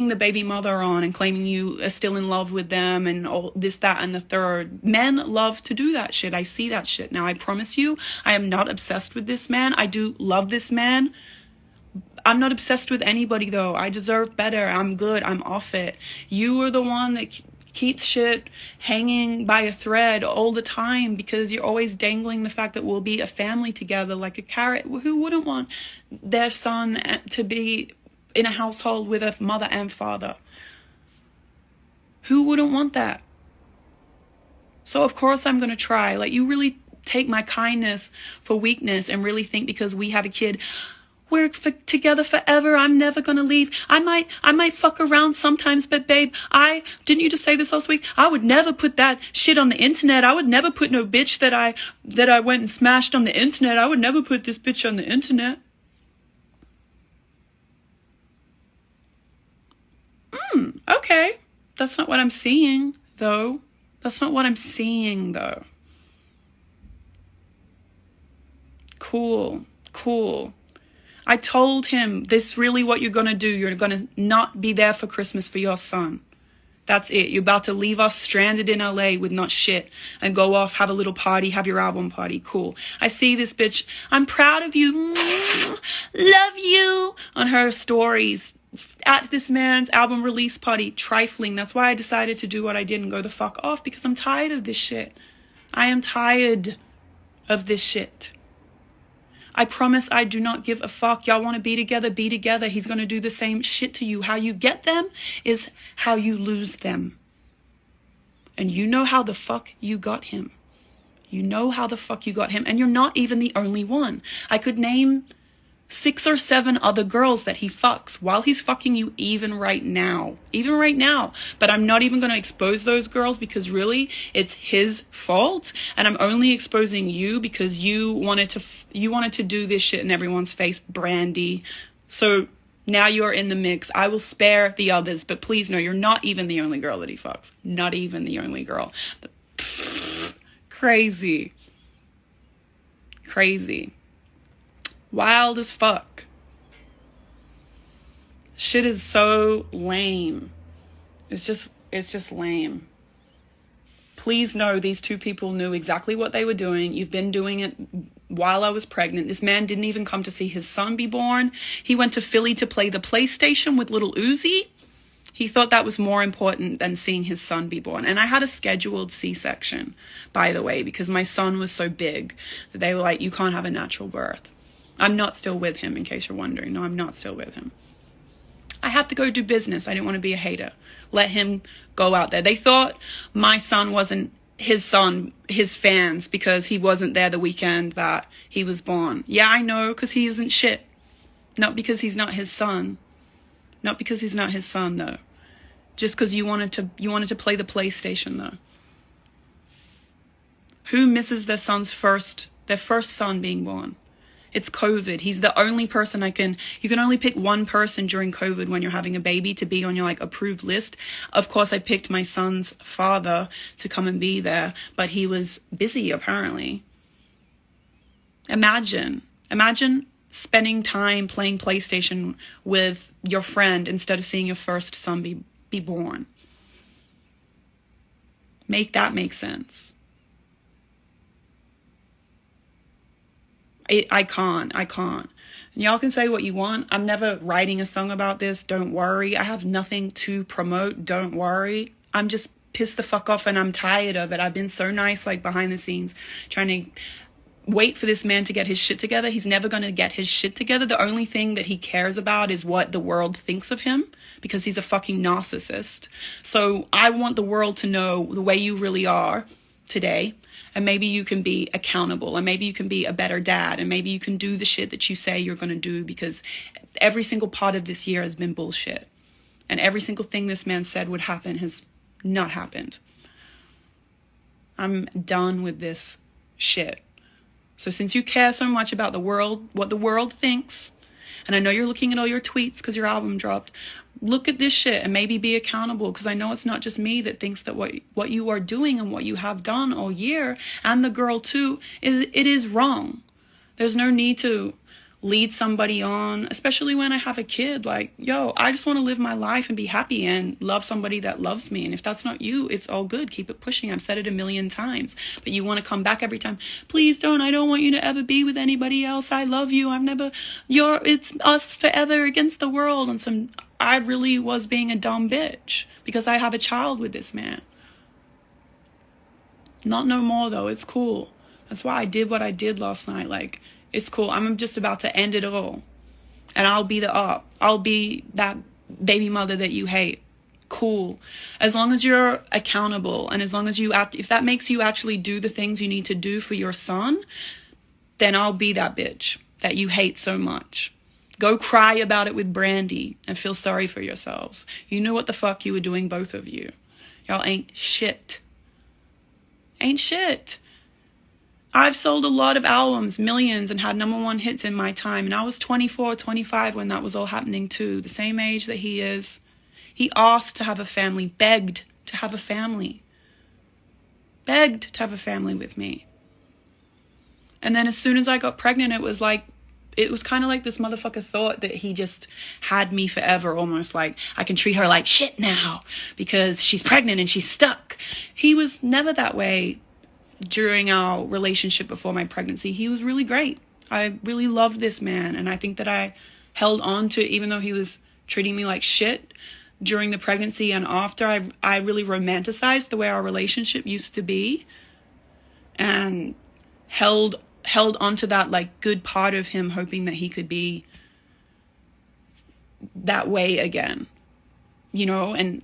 the baby mother on and claiming you are still in love with them and all this, that, and the third. Men love to do that shit. I see that shit. Now, I promise you, I am not obsessed with this man. I do love this man. I'm not obsessed with anybody, though. I deserve better. I'm good. I'm off it. You are the one that keeps shit hanging by a thread all the time because you're always dangling the fact that we'll be a family together like a carrot. Who wouldn't want their son to be in a household with a mother and father? Who wouldn't want that? So of course I'm going to try. Like, you really take my kindness for weakness and really think because we have a kid, we're together forever. I'm never going to leave. I might fuck around sometimes, but babe, didn't you just say this last week? I would never put that shit on the internet. I would never put no bitch that I went and smashed on the internet. I would never put this bitch on the internet. Okay. That's not what I'm seeing, though. That's not what I'm seeing, though. Cool. I told him, this really what you're going to do. You're going to not be there for Christmas for your son. That's it. You're about to leave us stranded in LA with not shit and go off, have a little party, have your album party. Cool. I see this bitch. I'm proud of you. Love you on her stories at this man's album release party. Trifling. That's why I decided to do what I did and go the fuck off, because I'm tired of this shit. I am tired of this shit. I promise I do not give a fuck. Y'all want to be together, be together. He's going to do the same shit to you. How you get them is how you lose them. And you know how the fuck you got him. You know how the fuck you got him. And you're not even the only one. I could name 6 or 7 other girls that he fucks while he's fucking you even right now. Even right now. But I'm not even going to expose those girls because really it's his fault. And I'm only exposing you because you wanted to do this shit in everyone's face, Brandy. So now you're in the mix. I will spare the others, but please know you're not even the only girl that he fucks. Not even the only girl. But, crazy. Wild as fuck. Shit is so lame. It's just lame. Please know these 2 people knew exactly what they were doing. You've been doing it while I was pregnant. This man didn't even come to see his son be born. He went to Philly to play the PlayStation with little Uzi. He thought that was more important than seeing his son be born. And I had a scheduled C-section, by the way, because my son was so big that they were like, you can't have a natural birth. I'm not still with him, in case you're wondering. No, I'm not still with him. I have to go do business. I didn't want to be a hater. Let him go out there. They thought my son wasn't his son, his fans, because he wasn't there the weekend that he was born. Yeah, I know, because he isn't shit. Not because he's not his son. Not because he's not his son, though. Just because you wanted to play the PlayStation, though. Who misses their first son being born? It's COVID. He's the only person you can only pick one person during COVID when you're having a baby to be on your approved list. Of course, I picked my son's father to come and be there, but he was busy apparently. Imagine spending time playing PlayStation with your friend instead of seeing your first son be born. Make that make sense. I can't. And y'all can say what you want. I'm never writing a song about this. Don't worry. I have nothing to promote. Don't worry. I'm just pissed the fuck off and I'm tired of it. I've been so nice, behind the scenes, trying to wait for this man to get his shit together. He's never going to get his shit together. The only thing that he cares about is what the world thinks of him, because he's a fucking narcissist. So I want the world to know the way you really are today. And maybe you can be accountable, and maybe you can be a better dad, and maybe you can do the shit that you say you're going to do, because every single part of this year has been bullshit. And every single thing this man said would happen has not happened. I'm done with this shit. So since you care so much about the world, what the world thinks, and I know you're looking at all your tweets because your album dropped, look at this shit and maybe be accountable, because I know it's not just me that thinks that what you are doing and what you have done all year, and the girl too, it is wrong. There's no need to lead somebody on, especially when I have a kid. Like, yo, I just want to live my life and be happy and love somebody that loves me. And if that's not you, it's all good. Keep it pushing. I've said it a million times. But you want to come back every time. Please don't. I don't want you to ever be with anybody else. I love you. It's us forever against the world. And I really was being a dumb bitch because I have a child with this man. Not no more though. It's cool. That's why I did what I did last night. Like, it's cool. I'm just about to end it all. And I'll be I'll be that baby mother that you hate. Cool. As long as you're accountable and as long as if that makes you actually do the things you need to do for your son, then I'll be that bitch that you hate so much. Go cry about it with Brandy and feel sorry for yourselves. You knew what the fuck you were doing, both of you. Y'all ain't shit. Ain't shit. I've sold a lot of albums, millions, and had #1 hits in my time. And I was 24, 25 when that was all happening too. The same age that he is. He asked to have a family, begged to have a family. Begged to have a family with me. And then as soon as I got pregnant, it was kind of like this motherfucker thought that he just had me forever, almost like I can treat her like shit now because she's pregnant and she's stuck. He was never that way. During our relationship before my pregnancy, he was really great. I really loved this man, and I think that I held on to it even though he was treating me like shit during the pregnancy and after. I really romanticized the way our relationship used to be and held onto that like good part of him, hoping that he could be that way again, you know, and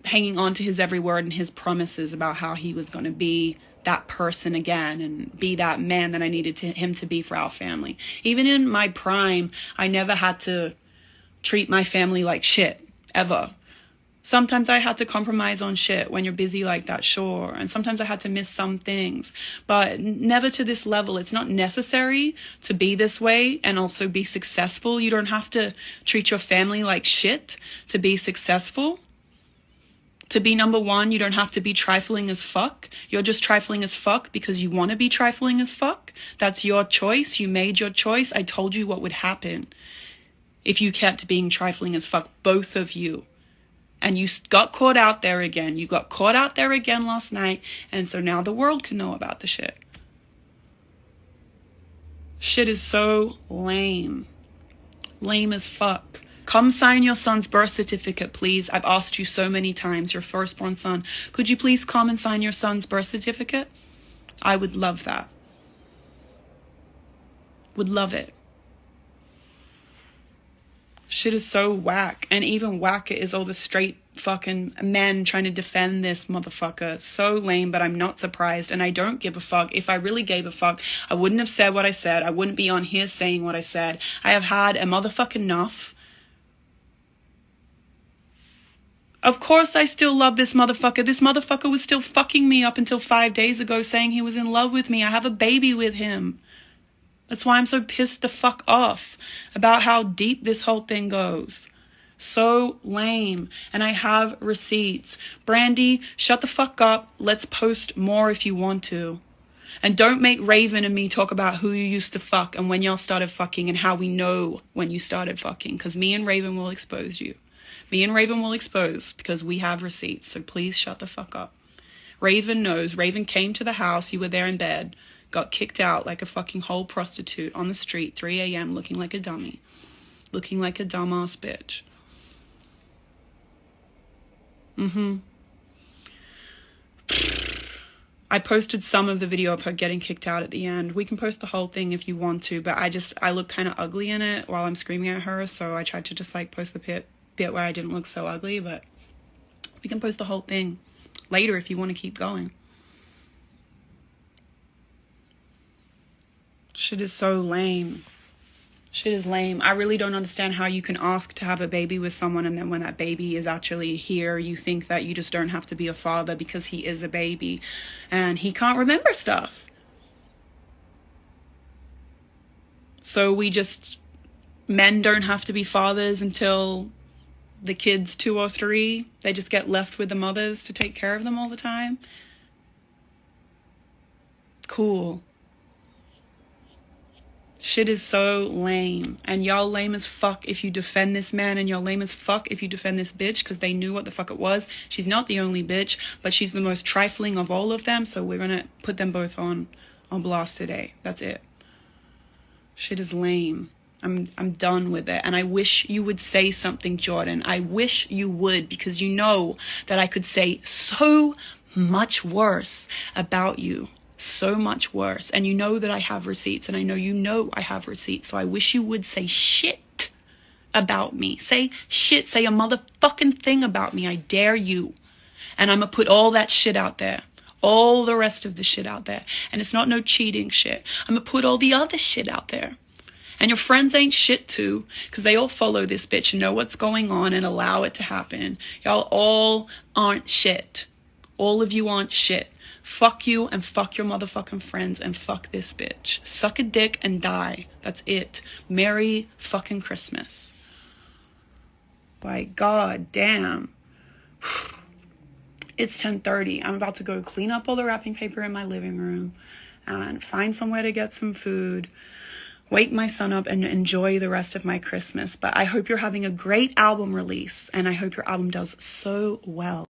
hanging on to his every word and his promises about how he was going to be that person again and be that man that I needed him to be for our family. Even in my prime, I never had to treat my family like shit, ever. Sometimes I had to compromise on shit when you're busy like that, sure. And sometimes I had to miss some things, but never to this level. It's not necessary to be this way and also be successful. You don't have to treat your family like shit to be successful. To be #1, you don't have to be trifling as fuck. You're just trifling as fuck because you want to be trifling as fuck. That's your choice. You made your choice. I told you what would happen if you kept being trifling as fuck, both of you. And you got caught out there again. You got caught out there again last night. And so now the world can know about the shit. Shit is so lame. Lame as fuck. Come sign your son's birth certificate, please. I've asked you so many times, your firstborn son. Could you please come and sign your son's birth certificate? I would love that. Would love it. Shit is so whack. And even whacker is all the straight fucking men trying to defend this motherfucker. So lame, but I'm not surprised. And I don't give a fuck. If I really gave a fuck, I wouldn't have said what I said. I wouldn't be on here saying what I said. I have had a motherfucking enough. Of course I still love this motherfucker. This motherfucker was still fucking me up until 5 days ago, saying he was in love with me. I have a baby with him. That's why I'm so pissed the fuck off about how deep this whole thing goes. So lame. And I have receipts. Brandy, shut the fuck up. Let's post more if you want to. And don't make Raven and me talk about who you used to fuck and when y'all started fucking and how we know when you started fucking. Because me and Raven will expose you. Me and Raven will expose because we have receipts. So please shut the fuck up. Raven knows. Raven came to the house. You were there in bed. Got kicked out like a fucking whole prostitute on the street, 3 a.m. looking like a dummy. Looking like a dumbass bitch. I posted some of the video of her getting kicked out at the end. We can post the whole thing if you want to, but I look kind of ugly in it while I'm screaming at her, so I tried to just like post the bit where I didn't look so ugly, but we can post the whole thing later if you want to keep going. Shit is so lame. Shit is lame. I really don't understand how you can ask to have a baby with someone and then when that baby is actually here, you think that you just don't have to be a father because he is a baby and he can't remember stuff. So men don't have to be fathers until the kid's 2 or 3. They just get left with the mothers to take care of them all the time. Cool. Shit is so lame. And y'all lame as fuck if you defend this man, and y'all lame as fuck if you defend this bitch, because they knew what the fuck it was. She's not the only bitch, but she's the most trifling of all of them, so we're gonna put them both on blast today. That's it. Shit is lame. I'm done with it. And I wish you would say something, Jordan. I wish you would, because you know that I could say so much worse about you. So much worse. And you know that I have receipts, and I know you know I have receipts. So I wish you would say shit about me. Say shit. Say a motherfucking thing about me. I dare you. And I'm gonna put all that shit out there. All the rest of the shit out there. And it's not no cheating shit. I'm gonna put all the other shit out there. And your friends ain't shit too, because they all follow this bitch and know what's going on and allow it to happen. Y'all all aren't shit. All of you aren't shit. Fuck you and fuck your motherfucking friends and fuck this bitch. Suck a dick and die. That's it. Merry fucking Christmas. Like, god damn. It's 10:30. I'm about to go clean up all the wrapping paper in my living room and find somewhere to get some food, wake my son up, and enjoy the rest of my Christmas. But I hope you're having a great album release, and I hope your album does so well.